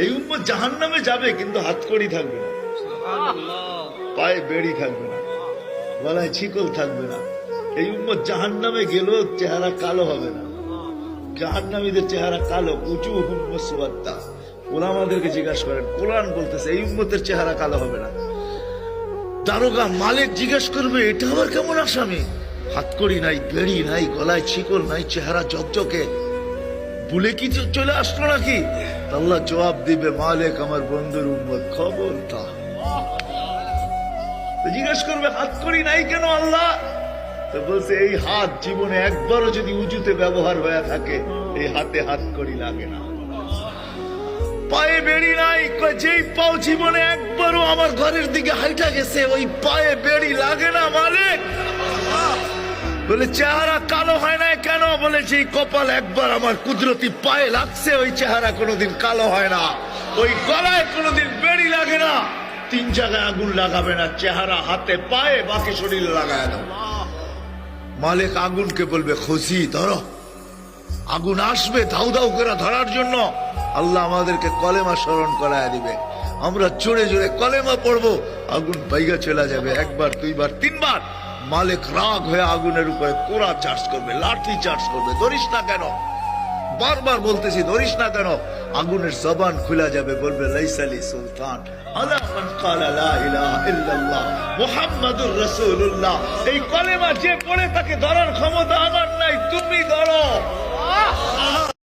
এই উম্মত জাহান্নামে যাবে, কিন্তু হাতকড়ি থাকবে না, পায়ে বেড়ি থাকবে না, গলায় ছিকল থাকবে না। এই উম্মত জাহান্নামে গেলেও চেহারা কালো হবে না। জাহান্নামীদের চেহারা কালো, উঁচু হুম্মসওয়াদ্দা। ওলামাদেরকে জিজ্ঞাসা করেন, কোরআন বলতেছে এই উম্মতের চেহারা কালো হবে না। দারোগা মালিক জিজ্ঞেস করবে, এটা আবার কেমন আসামি? হাতকড়ি নাই, বেড়ি নাই, গলায় ছিকল নাই, চেহারা চকচকে, ভুলে কি চলে আসলো নাকি? আল্লাহ জবাব দিবে, মালিক আমার বন্ধুর উম্মত, খবরদার। জিজ্ঞেস করবে, হাতকড়ি নাই কেন আল্লাহ? তো বলছে, এই হাত জীবনে একবারও যদি উজুতে ব্যবহার হয়ে থাকে, এই হাতে হাতকড়ি লাগে না। পায়ে বেড়ি নাই, যেই পাও জীবনে একবারও আমার ঘরের দিকে হাইটা গেছে, ওই পায়ে বেড়ি লাগে না মালিক। বলে, চেহারা কালো হয় না কেন? বলে, সেই কপাল একবার আমার কুদরতি পায়ে লাগছে, ওই চেহারা কোনোদিন কালো হয় না। ওই গলায় কোনোদিন বেড়ি লাগে না। 3 জায়গায় আগুন লাগাবে না, চেহারা, হাতে, পায়ে, বাকি শরীরে লাগায় দাও। মালিক আগুনকে বলবে, খুশি ধরো। আগুন আসবে ধাউ ধাউ করে ধরার জন্য। আল্লাহ আমাদেরকে কলেমা স্মরণ করায় দিবে, আমরা জোরে জোরে কলেমা পড়বো, আগুন বাইগা চলে যাবে। 1 বার 2 বার 3 বার। মালিক রাগ হয়ে আগুনের উপরে কোড়া চার্জ করবে, লাঠি চার্জ করবে। ধরিস না কেন? বারবার বলতেছি, ধরিস না কেন? আগুনের জবান খুলে যাবে, বলবে, লাইসালি সুলতান আলা মান ক্বালা লা ইলাহা ইল্লাল্লাহ মুহাম্মাদুর রাসূলুল্লাহ। এই কলেমা যে পড়ে তাকে ধরার ক্ষমতা আমার নাই, তুমি ধরো।